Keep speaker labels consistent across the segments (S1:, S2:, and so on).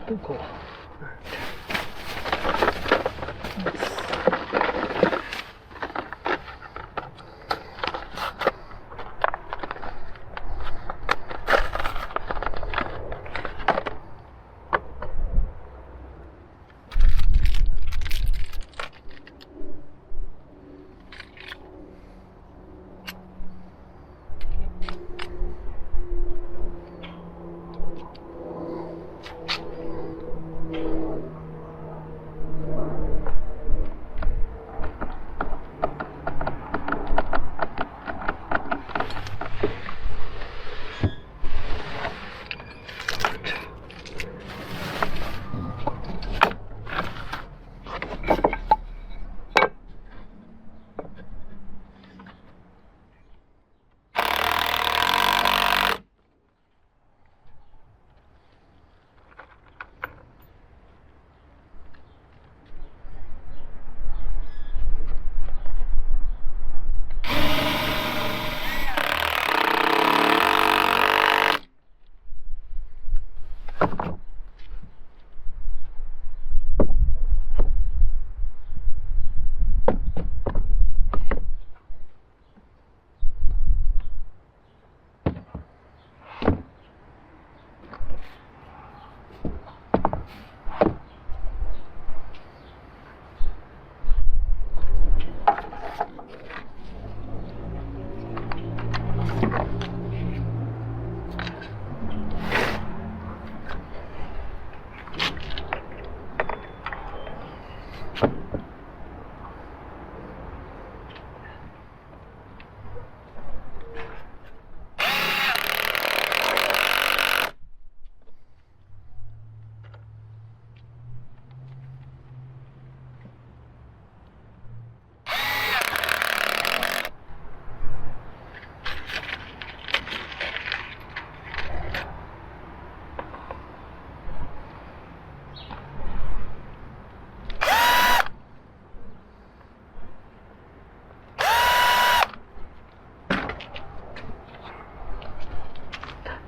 S1: Oh, cool.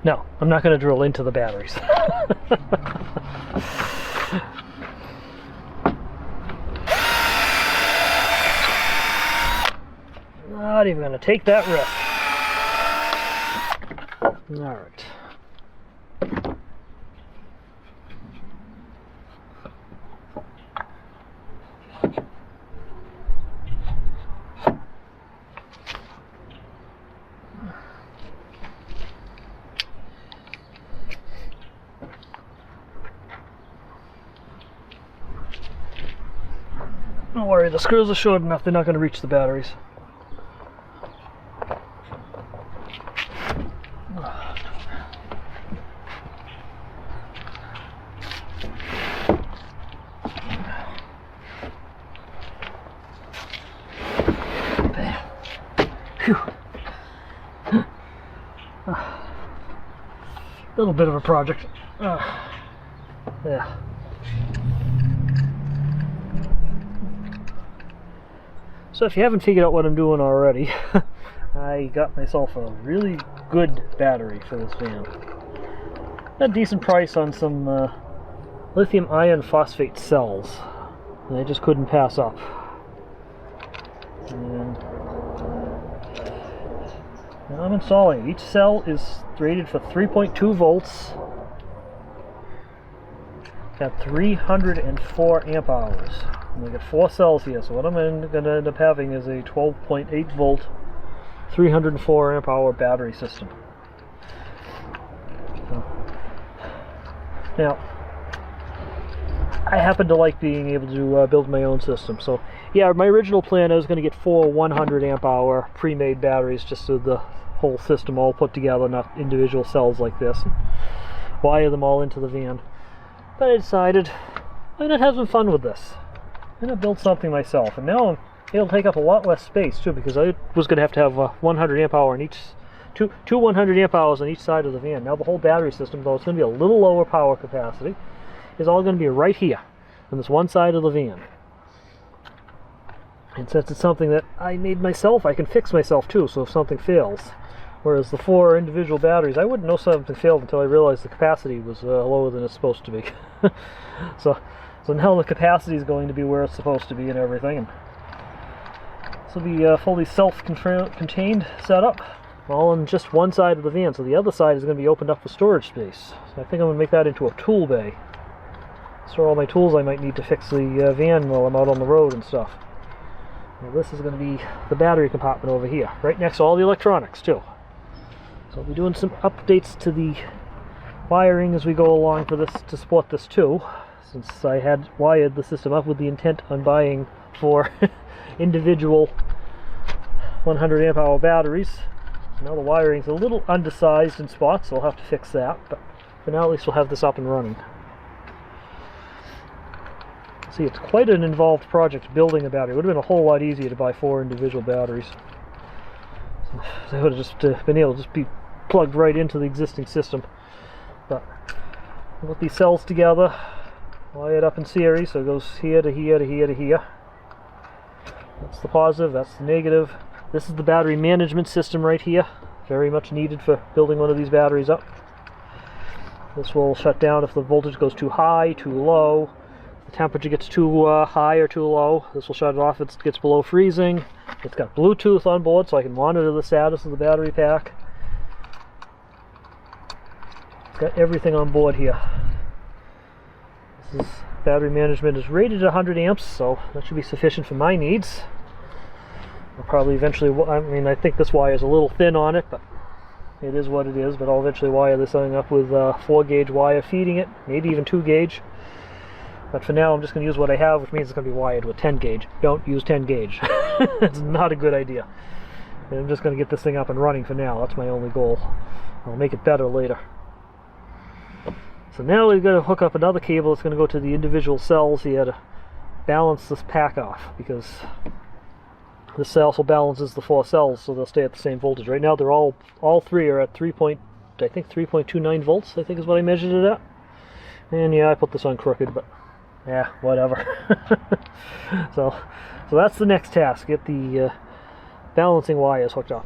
S1: No, I'm not going to drill into the batteries. Not even going to take that risk. All right. Don't worry, the screws are short enough, they're not going to reach the batteries. Little bit of a project. Yeah. So if you haven't figured out what I'm doing already, I got myself a really good battery for this van. A decent price on some lithium iron phosphate cells that I just couldn't pass up. And now I'm installing. Each cell is rated for 3.2 volts at 304 amp hours. And we got 4 cells here, so what I'm going to end up having is a 12.8 volt, 304 amp hour battery system. So, now, I happen to like being able to build my own system. So, yeah, my original plan, I was going to get 4 100 amp hour pre-made batteries, just so the whole system all put together, not individual cells like this. Wire them all into the van. But I decided I'm going to have some fun with this. I'm going to build something myself, and now it'll take up a lot less space too, because I was going to have 100 amp hour in each, two 100 amp hours on each side of the van. Now the whole battery system, though it's going to be a little lower power capacity, is all going to be right here on this one side of the van. And since it's something that I made myself, I can fix myself too. So if something fails, Whereas the 4 individual batteries, I wouldn't know something failed until I realized the capacity was lower than it's supposed to be. so now the capacity is going to be where it's supposed to be and everything. And this will be a fully self-contained setup, all on just one side of the van. So the other side is going to be opened up for storage space. So I think I'm going to make that into a tool bay. Store all my tools I might need to fix the van while I'm out on the road and stuff. Now this is going to be the battery compartment over here, right next to all the electronics too. So I'll be doing some updates to the wiring as we go along for this to support this too, since I had wired the system up with the intent on buying 4 individual 100 amp hour batteries. So now the wiring's a little undersized in spots, so I'll have to fix that, but for now at least we'll have this up and running. See, it's quite an involved project building a battery. It would have been a whole lot easier to buy 4 individual batteries. So I would have just been able to just be plugged right into the existing system. But I'll put these cells together, wire it up in series, so it goes here to here to here to here. That's the positive, that's the negative. This is the battery management system right here. Very much needed for building one of these batteries up. This will shut down if the voltage goes too high, too low. The temperature gets too high or too low. This will shut it off if it gets below freezing. It's got Bluetooth on board so I can monitor the status of the battery pack. It's got everything on board here. This is, battery management is rated at 100 amps, so that should be sufficient for my needs. I'll probably eventually, I mean, I think this wire is a little thin on it, but it is what it is. But I'll eventually wire this thing up with 4 gauge wire feeding it, maybe even 2 gauge. But for now, I'm just going to use what I have, which means it's going to be wired with 10 gauge. Don't use 10 gauge. It's not a good idea. And I'm just going to get this thing up and running for now. That's my only goal. I'll make it better later. So now we've got to hook up another cable that's going to go to the individual cells here to balance this pack off, because this also balances the 4 cells so they'll stay at the same voltage. Right now they're all 3 are at 3.29 volts, I think is what I measured it at. And yeah, I put this on crooked, but yeah, whatever. so that's the next task, get the balancing wires hooked up.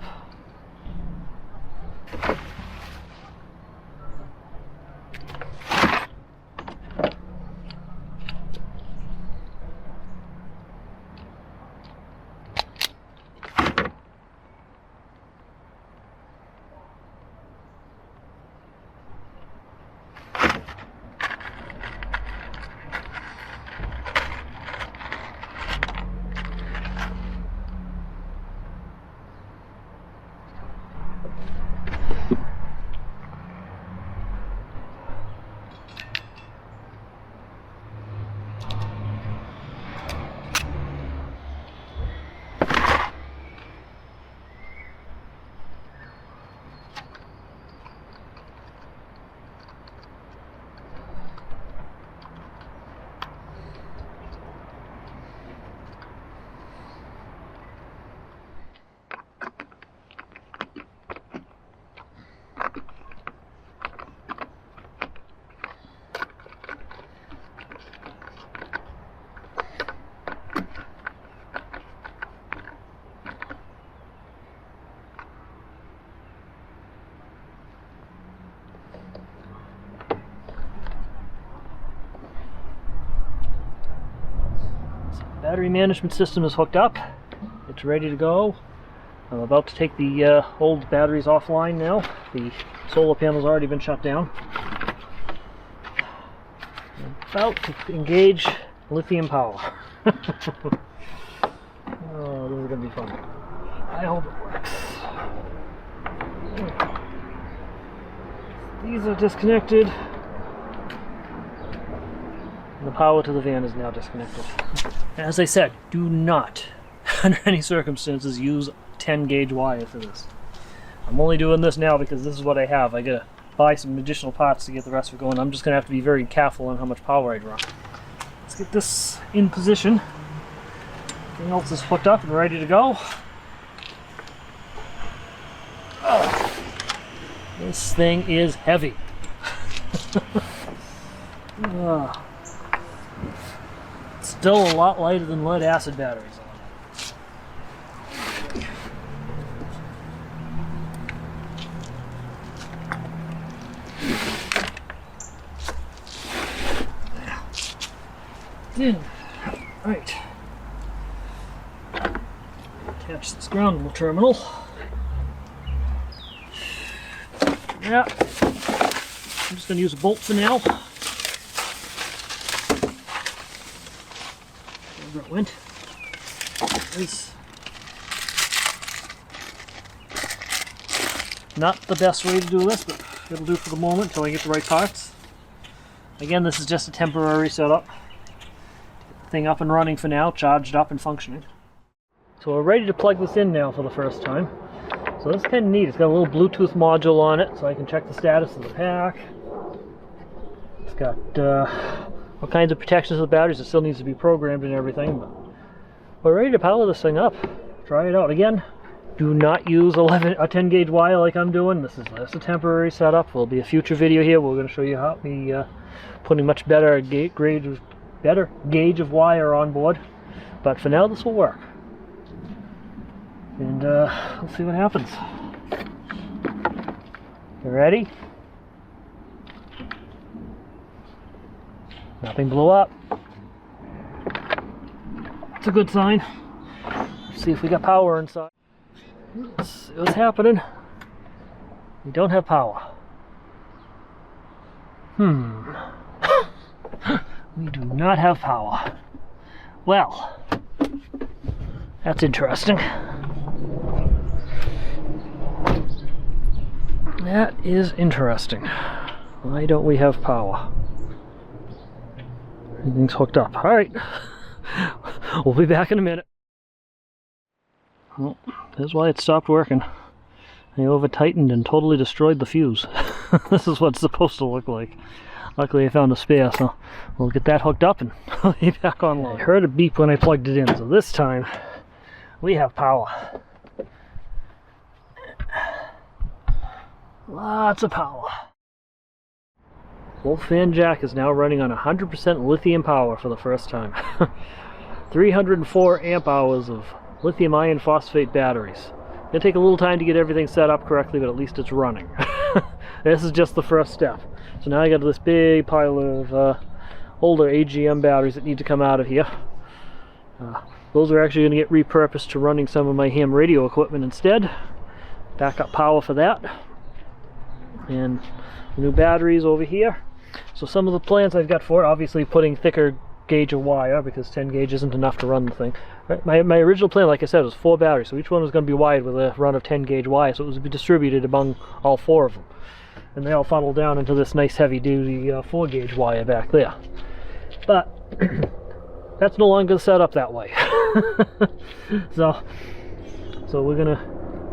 S1: Battery management system is hooked up. It's ready to go. I'm about to take the old batteries offline now. The solar panel's already been shut down. I'm about to engage lithium power. Oh, this is going to be fun. I hope it works. These are disconnected. And the power to the van is now disconnected. As I said, do not, under any circumstances, use 10 gauge wire for this. I'm only doing this now because this is what I have. I gotta buy some additional parts to get the rest of it going. I'm just gonna have to be very careful on how much power I draw. Let's get this in position. Everything else is hooked up and ready to go. Oh, this thing is heavy. Oh. Still a lot lighter than lead acid batteries on in. Right. Attach this ground terminal. Yeah. I'm just going to use a bolt for now. Wherever it went. There it is. Not the best way to do this, but it'll do for the moment until I get the right parts. Again, this is just a temporary setup. Get the thing up and running for now, charged up and functioning. So we're ready to plug this in now for the first time. So this is kind of neat. It's got a little Bluetooth module on it, so I can check the status of the pack. It's got all kinds of protections of the batteries. It still needs to be programmed and everything, but we're ready to power this thing up. Try it out. Again, do not use a 10 gauge wire like I'm doing. This is just a temporary setup. There'll be a future video here. We're going to show you how me putting much better gauge of wire on board. But for now, this will work. And we'll see what happens. You ready? Nothing blew up. That's a good sign. Let's see if we got power inside. It was happening. We don't have power. We do not have power. Well, that's interesting. That is interesting. Why don't we have power? Everything's hooked up. Alright. We'll be back in a minute. Well, that's why it stopped working. I over-tightened and totally destroyed the fuse. This is what it's supposed to look like. Luckily I found a spare, so we'll get that hooked up and I'll be back online. I heard a beep when I plugged it in, so this time we have power. Lots of power. Both fan jack is now running on 100% lithium power for the first time. 304 amp hours of lithium iron phosphate batteries. It'll take a little time to get everything set up correctly, but at least it's running. This is just the first step. So now I got this big pile of older AGM batteries that need to come out of here. Those are actually going to get repurposed to running some of my ham radio equipment instead. Backup power for that. And new batteries over here. So some of the plans I've got for it, obviously putting thicker gauge of wire, because 10 gauge isn't enough to run the thing. Right? My original plan, like I said, was 4 batteries, so each one was going to be wired with a run of 10 gauge wire, so it was to be distributed among all 4 of them. And they all funnel down into this nice heavy duty 4 gauge wire back there. But that's no longer set up that way. so we're going to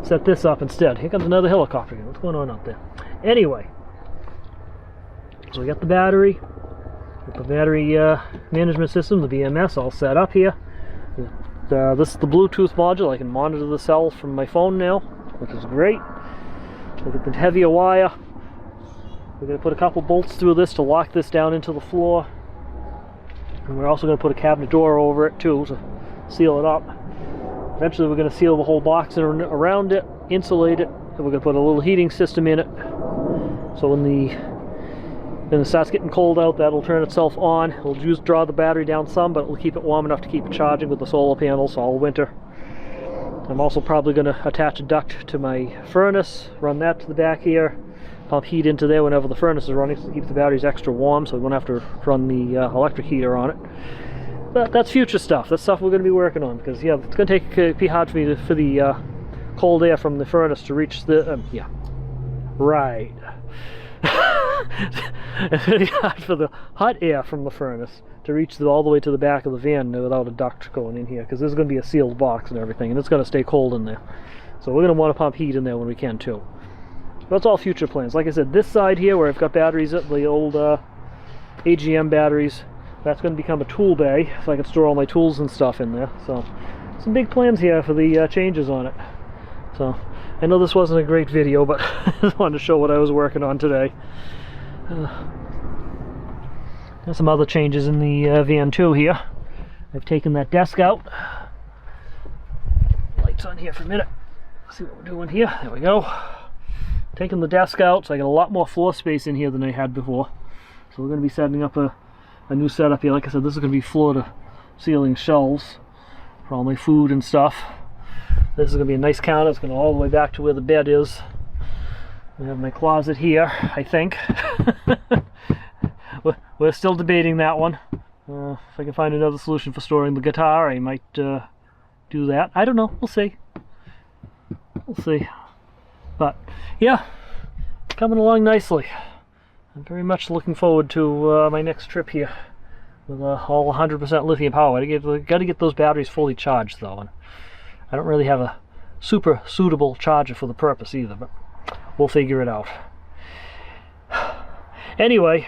S1: set this up instead. Here comes another helicopter again. What's going on out there? Anyway, so we got the battery, management system, the BMS, all set up here. This is the Bluetooth module. I can monitor the cell from my phone now, which is great. Look at the heavier wire. We're going to put a couple bolts through this to lock this down into the floor. And we're also going to put a cabinet door over it too to seal it up. Eventually we're going to seal the whole box around it, insulate it, and we're going to put a little heating system in it. So when it starts getting cold out, that'll turn itself on. It'll draw the battery down some, but it'll keep it warm enough to keep it charging with the solar panels all winter. I'm also probably going to attach a duct to my furnace, run that to the back here, pump heat into there whenever the furnace is running, so to keep the batteries extra warm, so we won't have to run the electric heater on it. But that's future stuff. That's stuff we're going to be working on, because yeah, it's going to be hard for me for the cold air from the furnace to reach the right. It's going to be hard for the hot air from the furnace to reach all the way to the back of the van without a duct going in here, because this is going to be a sealed box and everything, and it's going to stay cold in there. So we're going to want to pump heat in there when we can too. That's all future plans. Like I said, this side here where I've got batteries, the old AGM batteries, that's going to become a tool bay, so I can store all my tools and stuff in there. So some big plans here for the changes on it. So I know this wasn't a great video, but I just wanted to show what I was working on today. There's some other changes in the van too here. I've taken that desk out. Lights on here for a minute. Let's see what we're doing here. There we go. Taking the desk out, so I got a lot more floor space in here than I had before. So we're going to be setting up a a new setup here. Like I said, this is going to be floor to ceiling shelves for all my food and stuff. This is going to be a nice counter. It's going to go all the way back to where the bed is. I have my closet here, I think. We're still debating that one. If I can find another solution for storing the guitar, I might do that. I don't know. We'll see. We'll see. But yeah, coming along nicely. I'm very much looking forward to my next trip here with all 100% lithium power. I got to get those batteries fully charged though, and I don't really have a super suitable charger for the purpose either, but we'll figure it out. Anyway,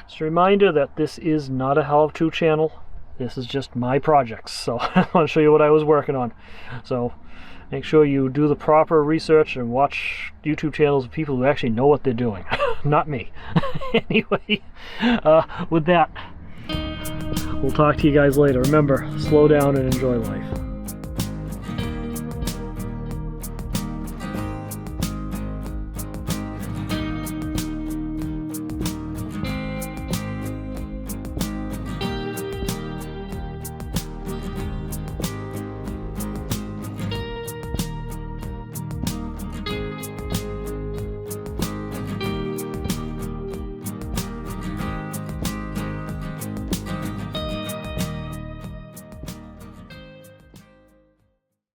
S1: just a reminder that this is not a how-to channel. This is just my projects, so I want to show you what I was working on. So make sure you do the proper research and watch YouTube channels of people who actually know what they're doing. Not me. Anyway, with that, we'll talk to you guys later. Remember, slow down and enjoy life.